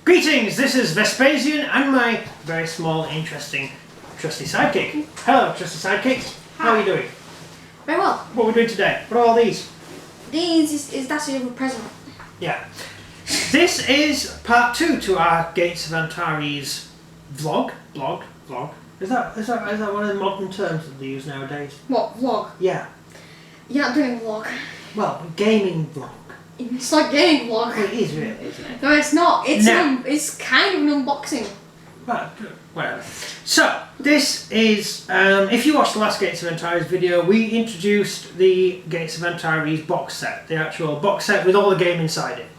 Greetings, this is Vespasian and my very small, interesting, trusty sidekick. Hello, trusty sidekick. How are you doing? Very well. What are we doing today? What are all these? These is that's your present. Yeah. This is part 2 to our Gates of Antares vlog. Is that one of the modern terms that they use nowadays? What, vlog? Yeah. You're not doing a vlog. Well, a gaming vlog. It's like gaming vlog. Well, it is really, isn't it? No, it's not. It's No. it's kind of an unboxing. Well, so this is, if you watched the last Gates of Antares video, we introduced the Gates of Antares box set, the actual box set with all the game inside it,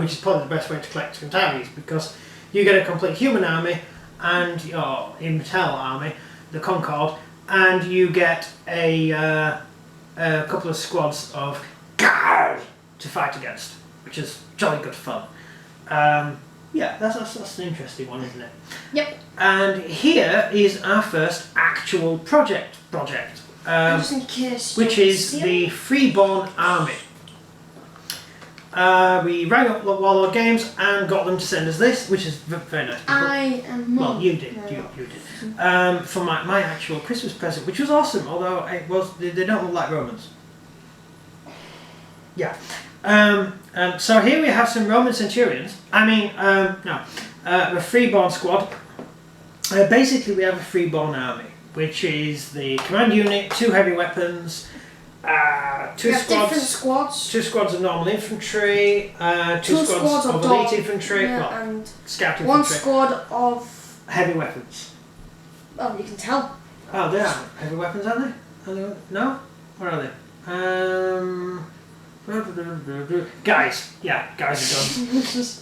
which is probably the best way to collect Antares because you get a complete human army and your Intel army, the Concorde, and you get a couple of squads of guards to fight against, which is jolly good fun. Yeah, that's an interesting one, isn't it? Yep. And here is our first actual project, Just in case which is the freeborn army. We rang up Warlord Games and got them to send us this, which is very nice. I am. Well, you did. You did. For my actual Christmas present, which was awesome. Although it was, they don't look like Romans. Yeah. So here we have some Roman centurions. A freeborn squad. Basically, we have a freeborn army, which is the command unit, 2 heavy weapons, two squads of normal infantry, two squads of elite infantry, and scout infantry. 1 squad of heavy weapons. Oh, you can tell. Oh, they are heavy weapons, aren't they? No? Where are they? Guys are guns.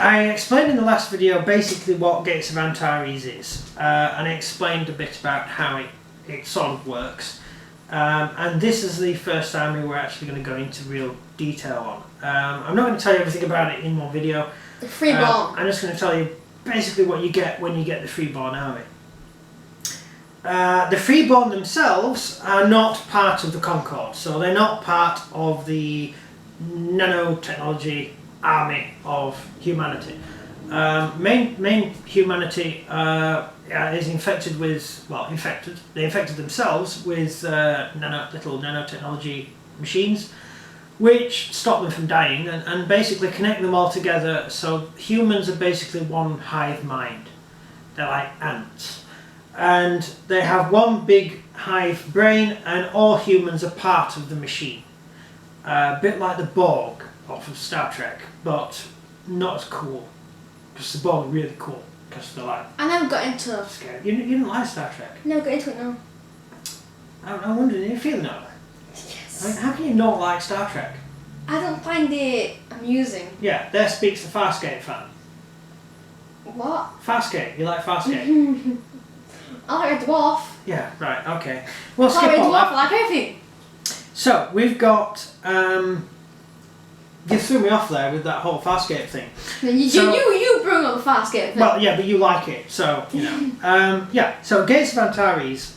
I explained in the last video basically what Gates of Antares is, and I explained a bit about how it sort of works. And this is the first army we're actually going to go into real detail on. I'm not going to tell you everything about it in one video. The freeborn. I'm just going to tell you basically what you get when you get the freeborn army. The freeborn themselves are not part of the Concorde, so they're not part of the nanotechnology army of humanity. Main humanity is infected with, they infected themselves with little nanotechnology machines which stop them from dying and basically connect them all together, so humans are basically one hive mind. They're like ants. And they have one big hive brain, and all humans are part of the machine. A bit like the Borg off of Star Trek, but not as cool. Because the Borg are really cool. Because they're like... I never got into... Scared. You didn't like Star Trek? Never got into it, no. I'm wondering, are you feeling that way? Yes. I mean, how can you not like Star Trek? I don't find it amusing. Yeah, there speaks the Farscape fan. What? Farscape, you like Farscape? I like a dwarf. Yeah, right, okay. Well, skip I like a all dwarf, that. I like everything. So, we've got... you threw me off there with that whole Farscape thing. You bring up the Farscape thing. Well, yeah, but you like it, so, you know. Yeah, so Gates of Antares,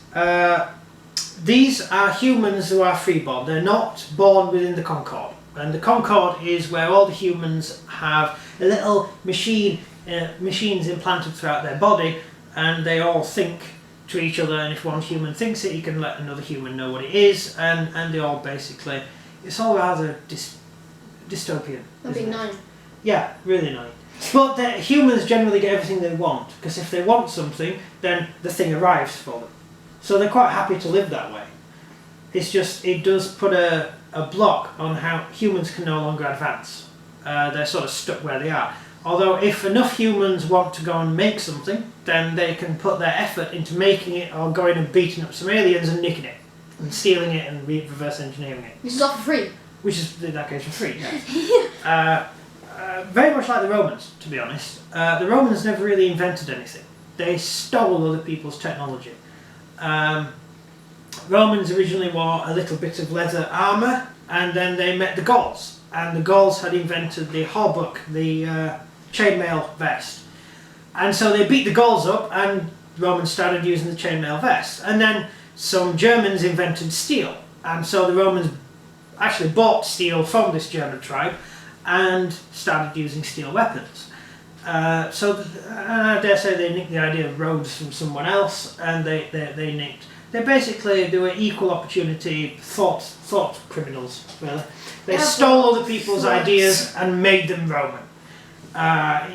these are humans who are freeborn. They're not born within the Concorde. And the Concorde is where all the humans have a little machines implanted throughout their body, and they all think to each other, and if one human thinks it, he can let another human know what it is, and they all basically, it's all rather dystopian. That'd be 9. Yeah, really 9. But humans generally get everything they want, because if they want something, then the thing arrives for them. So they're quite happy to live that way. It's just, it does put a block on how humans can no longer advance. They're sort of stuck where they are. Although if enough humans want to go and make something, then they can put their effort into making it, or going and beating up some aliens and nicking it, and stealing it and reverse engineering it. This is all for free. Which is, in that case, for free, yes. Very much like the Romans, to be honest. The Romans never really invented anything. They stole other people's technology. Romans originally wore a little bit of leather armour, and then they met the Gauls. And the Gauls had invented the hauberk, the chainmail vest. And so they beat the Gauls up, and the Romans started using the chainmail vest. And then some Germans invented steel. And so the Romans actually bought steel from this German tribe and started using steel weapons. And I dare say they nicked the idea of roads from someone else, and they were equal opportunity thought criminals, really. They stole other people's ideas and made them Roman,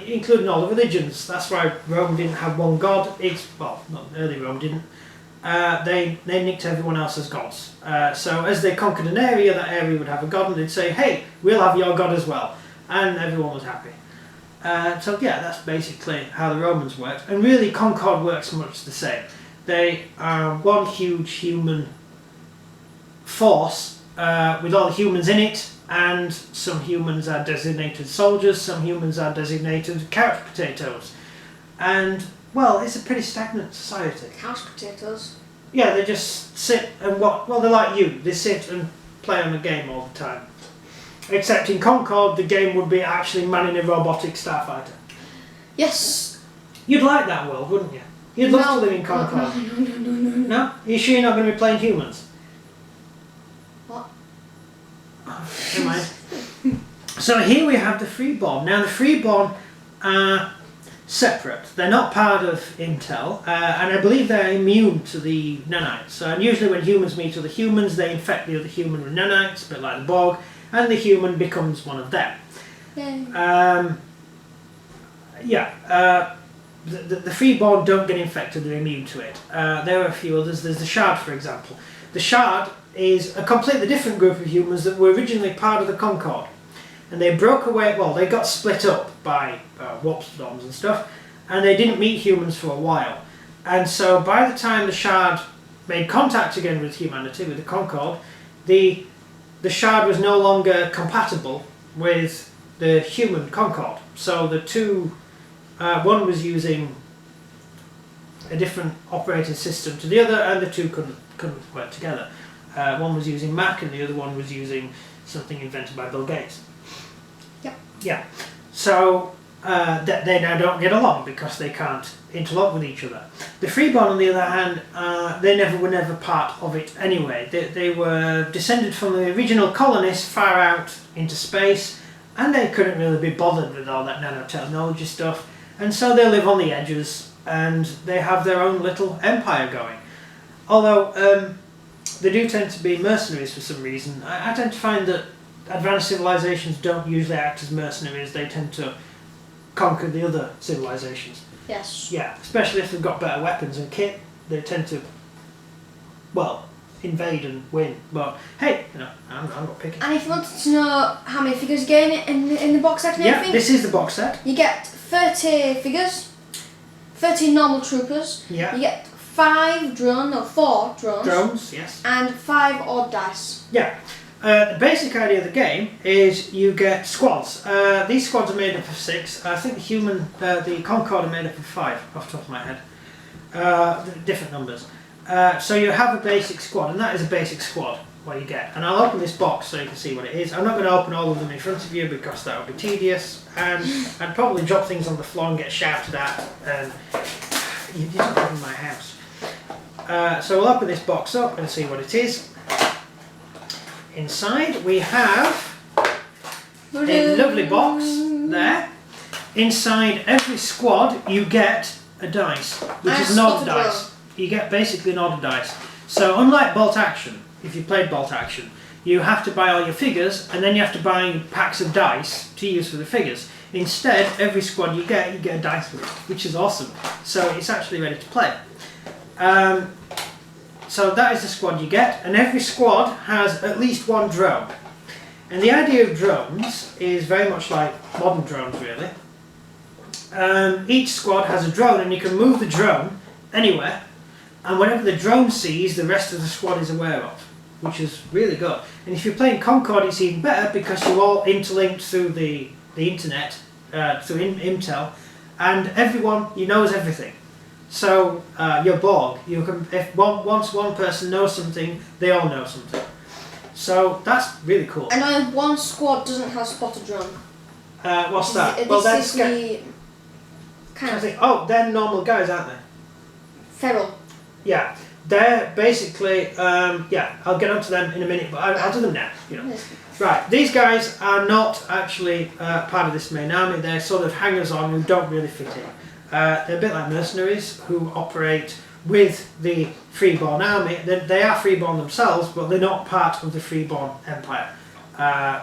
including all the religions. That's why Rome didn't have one god. Early Rome didn't. They nicked everyone else's gods. So as they conquered an area, that area would have a god, and they'd say, "Hey, we'll have your god as well," and everyone was happy. That's basically how the Romans worked, and really Concord works much the same. They are one huge human force with all the humans in it, and some humans are designated soldiers, some humans are designated couch potatoes, and it's a pretty stagnant society. Couch potatoes? Yeah, they just sit and they're like you, they sit and play on a game all the time. Except in Concord, the game would be actually manning a robotic starfighter. Yes. You'd like that world, wouldn't you? You'd love to live in Concord. No. No? Are you sure you're not going to be playing humans? What? Oh, never mind. So here we have the freeborn. Now the freeborn are separate. They're not part of Intel, and I believe they're immune to the nanites. And usually when humans meet other humans, they infect the other human with nanites, a bit like the Borg, and the human becomes one of them. The freeborn don't get infected, they're immune to it. There are a few others. There's the Shard, for example. The Shard is a completely different group of humans that were originally part of the Concord. And they broke away, they got split up by warp storms and stuff, and they didn't meet humans for a while. And so by the time the Shard made contact again with humanity, with the Concord, the Shard was no longer compatible with the human Concord. So the two, one was using a different operating system to the other, and the two couldn't work together. One was using Mac, and the other one was using something invented by Bill Gates. Yep. Yeah. So they now don't get along because they can't interlock with each other. The freeborn, on the other hand, were never part of it anyway. They were descended from the original colonists far out into space, and they couldn't really be bothered with all that nanotechnology stuff, and so they live on the edges, and they have their own little empire going. Although they do tend to be mercenaries for some reason. I tend to find that advanced civilizations don't usually act as mercenaries. They tend to conquer the other civilizations. Yes. Yeah, especially if they've got better weapons and kit, they tend to, invade and win. But hey, I'm not picking. And if you wanted to know how many figures you get in the box set and everything, this is the box set. You get 30 figures, 30 normal troopers. Yeah. You get 4 drones. Drones, yes. And 5 odd dice. Yeah. The basic idea of the game is you get squads. These squads are made up of 6. I think the Concord are made up of 5, off the top of my head. Different numbers. So you have a basic squad, and that is a basic squad, what you get. And I'll open this box so you can see what it is. I'm not going to open all of them in front of you because that would be tedious, and I'd probably drop things on the floor and get shouted at, and you just live in my house. So we'll open this box up and see what it is. Inside we have a lovely box there. Inside every squad you get a dice, which is an odd dice. You get basically an odd dice. So unlike Bolt Action, if you played Bolt Action, you have to buy all your figures and then you have to buy packs of dice to use for the figures. Instead, every squad you get a dice with, which is awesome. So it's actually ready to play. So that is the squad you get, and every squad has at least 1 drone. And the idea of drones is very much like modern drones, really. Each squad has a drone, and you can move the drone anywhere, and whatever the drone sees, the rest of the squad is aware of, which is really good. And if you're playing Concord, it's even better because you're all interlinked through the internet, through Intel, and everyone knows everything. So your Borg, once one person knows something, they all know something. So that's really cool. And only 1 squad doesn't have spotted drone. What's that? That's the kind of. Oh, they're normal guys, aren't they? Feral. Yeah, they're basically, yeah, I'll get onto them in a minute, but I'll do them now. You know. Right, these guys are not actually part of this main army. They're sort of hangers-on who don't really fit in. They're a bit like mercenaries who operate with the freeborn army. They are freeborn themselves, but they're not part of the freeborn empire.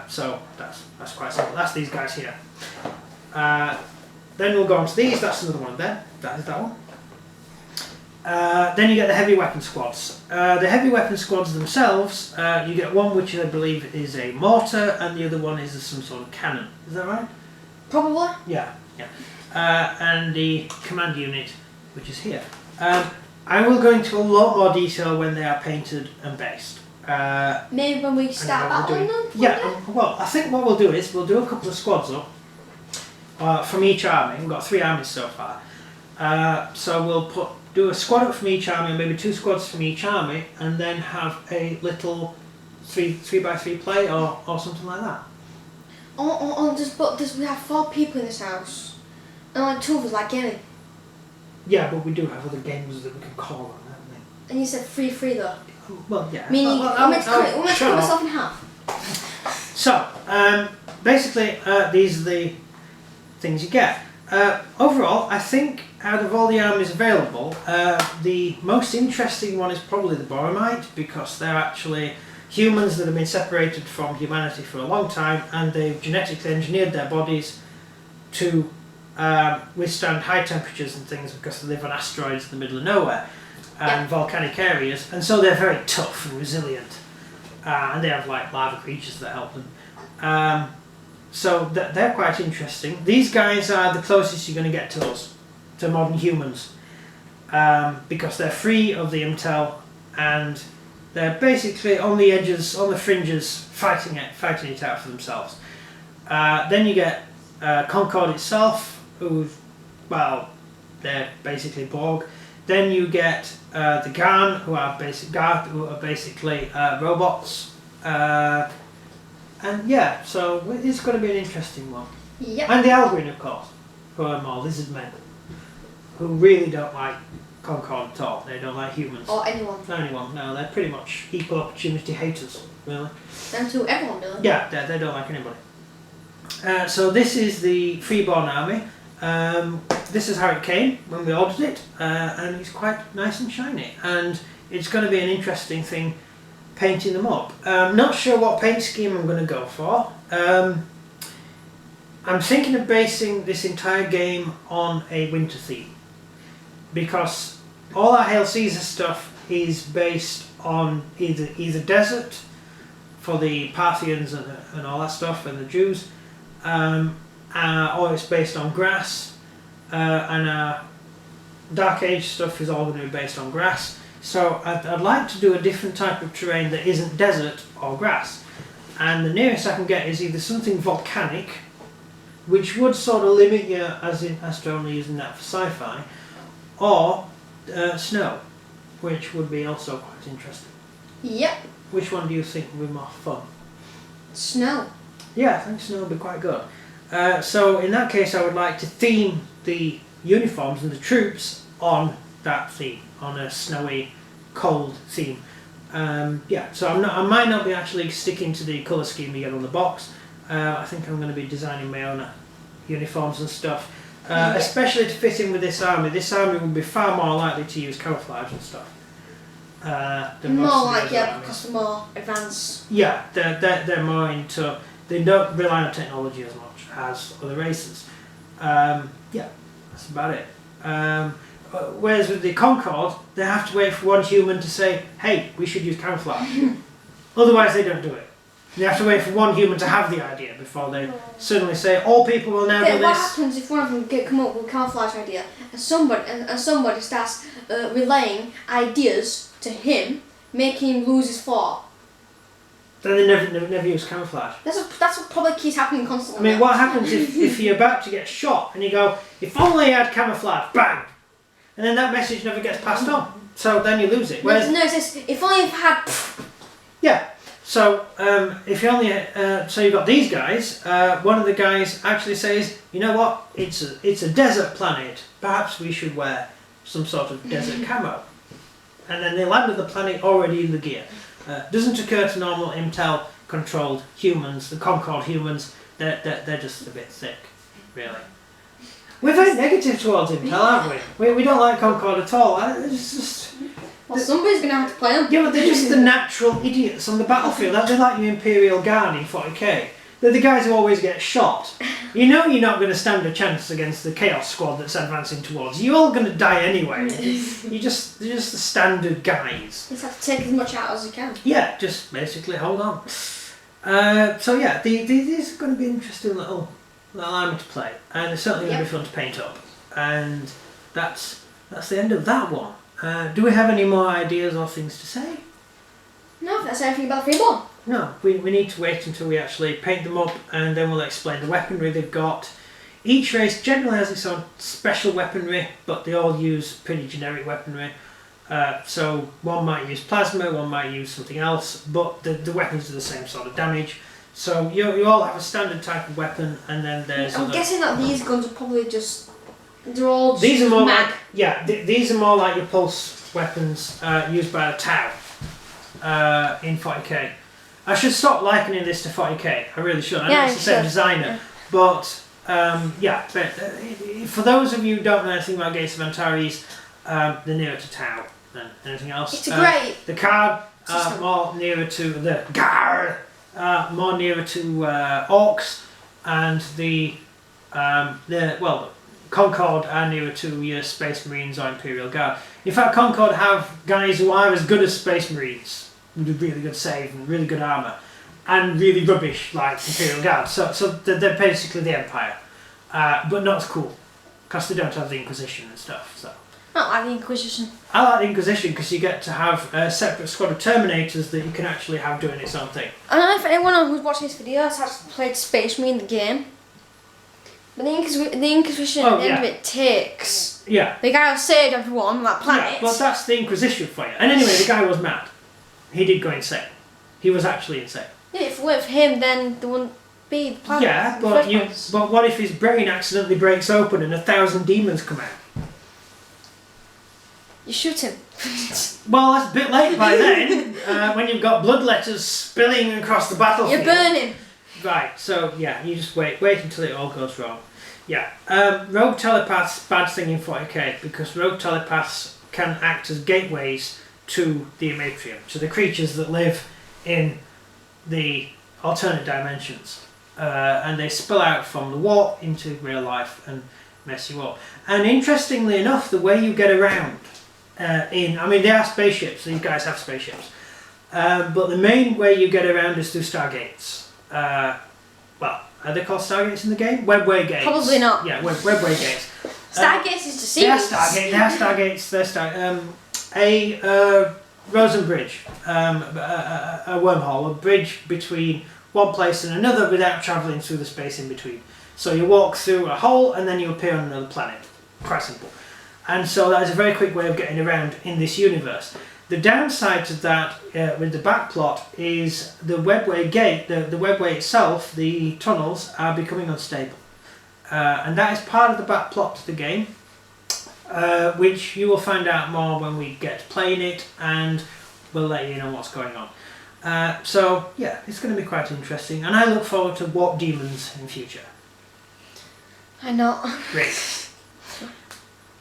So that's quite simple. That's these guys here. Then we'll go on to these. That's another one there. That is that one. Then you get the heavy weapon squads. The heavy weapon squads themselves, you get one which I believe is a mortar, and the other one is some sort of cannon. Is that right? Probably. Yeah, yeah. And the command unit, which is here. I will go into a lot more detail when they are painted and based. Maybe when we start battling them? Yeah, well, I think what we'll do is we'll do a couple of squads up from each army. We've got 3 armies so far. So we'll do a squad up from each army, maybe 2 squads from each army, and then have a little 3x3 play or something like that. We have 4 people in this house, and only 2 of us like gaming. Yeah, but we do have other games that we can call on, haven't we? And you said 3-3 though. Well, yeah. Meaning we're meant to cut myself in half. So, basically, these are the things you get. Overall, I think out of all the armies available, the most interesting one is probably the Boromite, because they're actually humans that have been separated from humanity for a long time, and they've genetically engineered their bodies to withstand high temperatures and things, because they live on asteroids in the middle of nowhere and volcanic areas, and so they're very tough and resilient, and they have like lava creatures that help them. So they're quite interesting. These guys are the closest you're going to get to us, to modern humans, because they're free of the intel, and they're basically on the edges, on the fringes, fighting it out for themselves. Then you get Concord itself, who, well, they're basically Borg. Then you get the Garn, who are basically robots. And yeah, so it's going to be an interesting one. Yep. And the Algrin, of course, who are more lizard men, who really don't like Concord at all. They don't like humans. Or anyone. Anyone, no, they're pretty much equal opportunity haters, really. Them to everyone, really. Yeah, they don't like anybody. So this is the freeborn army. This is how it came when we ordered it, and it's quite nice and shiny. And it's going to be an interesting thing painting them up. Not sure what paint scheme I'm going to go for. I'm thinking of basing this entire game on a winter theme, because all our Hail Caesar stuff is based on either desert for the Parthians and all that stuff, and the Jews, or it's based on grass, and our Dark Age stuff is all going to be based on grass. So I'd like to do a different type of terrain that isn't desert or grass, and the nearest I can get is either something volcanic, which would sort of limit you as to only using that for sci-fi, or snow, which would be also quite interesting. Yep. Which one do you think would be more fun? Snow. Yeah, I think snow would be quite good. So in that case, I would like to theme the uniforms and the troops on that theme, on a snowy, cold theme. Yeah, so I might not be actually sticking to the colour scheme you get on the box. I think I'm going to be designing my own uniforms and stuff, especially to fit in with this army. This army will be far more likely to use camouflage and stuff. More like, yeah, because they're more advanced. Yeah, they're more into, they don't rely on technology as much as other races. Yeah, that's about it. Whereas with the Concorde, they have to wait for one human to say, hey, we should use camouflage. Otherwise they don't do it. They have to wait for one human to have the idea before they suddenly say, all people will now do this. What happens if one of them come up with a camouflage idea, and somebody starts relaying ideas to him, making him lose his thought? Then they never use camouflage. That's what probably keeps happening constantly. I mean, what happens if you're about to get shot and you go, if only I had camouflage, bang! And then that message never gets passed on. So then you lose it. Whereas, no, it says, if only I've had... Yeah. So if you only, so you've got these guys. One of the guys actually says, you know what? It's a desert planet. Perhaps we should wear some sort of desert camo. and then they land on the planet already in the gear. Doesn't occur to normal Intel-controlled humans, the Concord humans. They're just a bit sick, really. We're very negative towards Intel, aren't we? We don't like Concord at all. It's just... Well, somebody's going to have to play them. Yeah, but they're just the natural idiots on the battlefield. They're like your Imperial Guard in 40k. They're the guys who always get shot. You know you're not going to stand a chance against the Chaos Squad that's advancing towards you. You're all going to die anyway. They're just the standard guys. You just have to take as much out as you can. Yeah, just basically hold on. So yeah, these are going to be interesting little army to play, and it's certainly going to be fun to paint up. And that's the end of that one. Do we have any more ideas or things to say? No, that's everything about freeborn. No, we need to wait until we actually paint them up, and then we'll explain the weaponry they've got. Each race generally has its own special weaponry, but they all use pretty generic weaponry. So one might use plasma, one might use something else, but the weapons are the same sort of damage. So you all have a standard type of weapon, and then there's... I'm guessing that these guns are probably just... They're all just these are more mag. like... Yeah, these are more like your pulse weapons used by the Tau in 40k. I should stop likening this to 40k, I really should. I know it's the same designer, but yeah, but, for those of you who don't know anything about Gates of Antares, they're nearer to Tau than anything else. It's great. The card more nearer to the Gar, more nearer to Orcs, and the Concord are nearer to your Space Marines or Imperial Guard. In fact, Concord have guys who are as good as Space Marines, with really good save and really good armour, and really rubbish like Imperial Guard. So they're basically the Empire, but not as cool, because they don't have the Inquisition and stuff. So I like the Inquisition. I like the Inquisition because you get to have a separate squad of Terminators that you can actually have doing its own thing. I don't know if anyone who's watching this video has actually played Space Marine the game, but the Inquisition at the end of it takes the guy who saved everyone on that planet. Yeah, well, that's the Inquisition for you. And anyway, the guy was mad. He did go insane. He was actually insane. Yeah, if it weren't for him, then there wouldn't be the planet. Yeah, but what if his brain accidentally breaks open and 1,000 demons come out? You shoot him. Well, that's a bit late by then, when you've got bloodletters spilling across the battlefield. You burn him. Right, so yeah, you just wait until it all goes wrong. Yeah, rogue telepaths, bad thing in 40k, because rogue telepaths can act as gateways to the Amatrium, to the creatures that live in the alternate dimensions. And they spill out from the warp into real life and mess you up. And interestingly enough, the way you get around I mean, they are spaceships, these guys have spaceships, but the main way you get around is through stargates. Well, are they called stargates in the game? Webway gates. Probably not. Yeah, webway gates. Stargates is to They are stargates, a Rosen bridge, a wormhole, a bridge between one place and another without travelling through the space in between. So you walk through a hole and then you appear on another planet. Quite simple. And so that is a very quick way of getting around in this universe. The downside to that with the backplot is the webway gate, the webway itself, the tunnels are becoming unstable. And that is part of the backplot to the game, which you will find out more when we get to playing it, and we'll let you know what's going on. So yeah, it's going to be quite interesting, and I look forward to warp demons in future. I'm not. Great.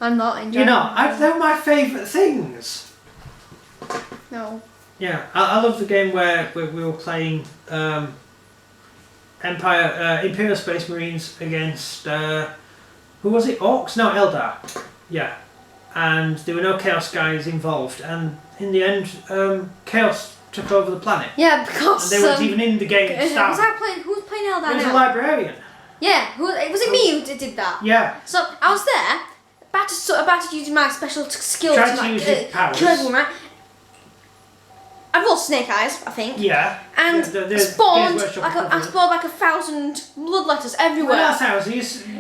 I'm not enjoying. You know, they're my favourite things. No. Yeah, I love the game where we were playing Imperial Space Marines against who was it? Orcs? No, Eldar. Yeah, and there were no Chaos guys involved, and in the end, Chaos took over the planet. Yeah, because and they weren't even in the game to start. Who's playing Eldar now? It was a librarian. Yeah, was it me who did that? Yeah. So I was there, about to use my special skill to use your powers. Kill everyone, right? I rolled snake eyes, I think. Yeah. And yeah, spawned like 1,000 bloodletters everywhere. Well, that's how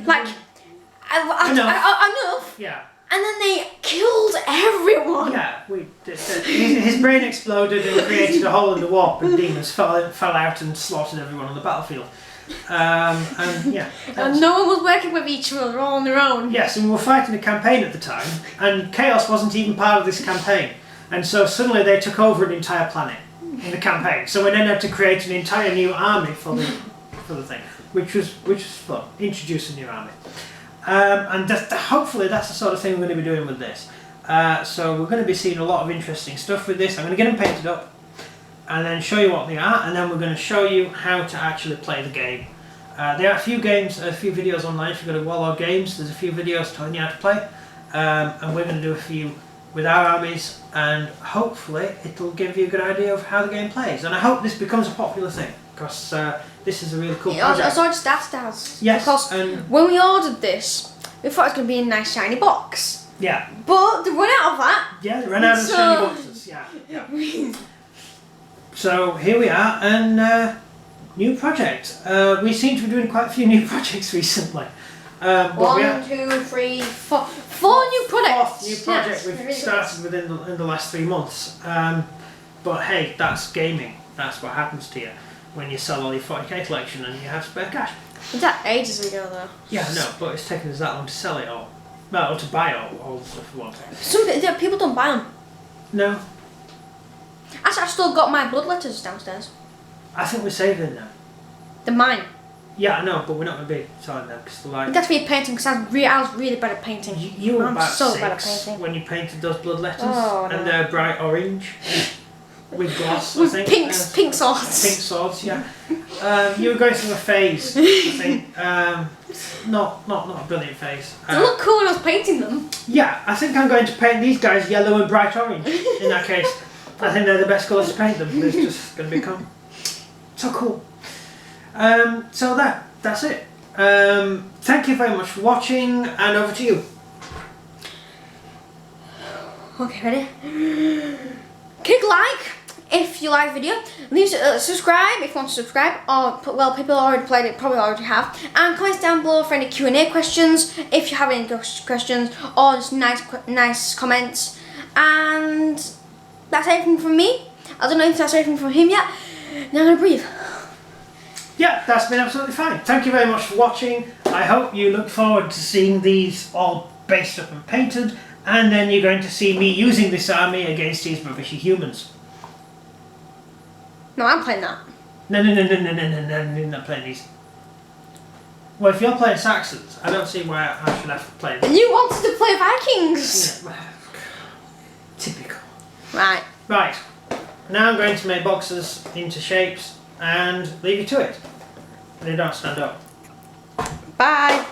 like enough. Yeah. And then they killed everyone. Yeah, his brain exploded and created a hole in the warp, and demons fell out and slaughtered everyone on the battlefield. And yeah. And no one was working with each other, all on their own. Yes, and we were fighting a campaign at the time, and Chaos wasn't even part of this campaign. And so suddenly they took over an entire planet in the campaign. So we then had to create an entire new army for the thing, which was fun. Introduce a new army. And hopefully that's the sort of thing we're going to be doing with this. So we're going to be seeing a lot of interesting stuff with this. I'm going to get them painted up and then show you what they are, and then we're going to show you how to actually play the game. There are a few videos online. If you go to Warlord Games, there's a few videos telling you how to play, and we're going to do a few with our armies, and hopefully it'll give you a good idea of how the game plays. And I hope this becomes a popular thing, because this is a really cool project. Also, just that. Yes. Because when we ordered this, we thought it was going to be a nice shiny box. Yeah. But they run out of that. Yeah, they ran out of shiny boxes. Yeah. So here we are, and new project. We seem to be doing quite a few new projects recently. 1, 2, 3, 4. 4 new projects. 4th new project we've started within in the last 3 months. But hey, that's gaming. That's what happens to you when you sell all your 40k collection and you have spare cash. Was that ages ago though? Yeah, no, but it's taken us that long to sell it all. Well, or to buy all the stuff we want. Some people don't buy them. No. Actually, I've still got my blood letters downstairs. I think we're saving them. They're mine. Yeah, I know, but we're not going to be selling them because they're like... That's for your painting, because I was really bad at painting. You were about so 6 bad at painting. when you painted those blood letters, no. And they're bright orange with gloss, with I think. Pink swords. Pink swords, yeah. You were going through a phase, I think. Not a brilliant phase. They look cool when I was painting them. Yeah, I think I'm going to paint these guys yellow and bright orange. In that case, I think they're the best colours to paint them. It's just going to become so cool. So that's it. Thank you very much for watching, and over to you. Okay, ready? Click like if you like the video. Leave subscribe if you want to subscribe. Or well, people already played it, probably already have. And comments down below for any Q&A questions if you have any questions, or just nice comments. And that's everything from me. I don't know if that's everything from him yet. Now I'm gonna breathe. Yeah, that's been absolutely fine. Thank you very much for watching. I hope you look forward to seeing these all based up and painted, and then you're going to see me using this army against these rubbishy humans. No, I'm playing that. No, you're not playing these. Well, if you're playing Saxons, I don't see why I should have to play them. You wanted to play Vikings! Yeah. Typical. Right. Right. Now I'm going to make boxes into shapes and leave you to it. They don't stand up. Bye.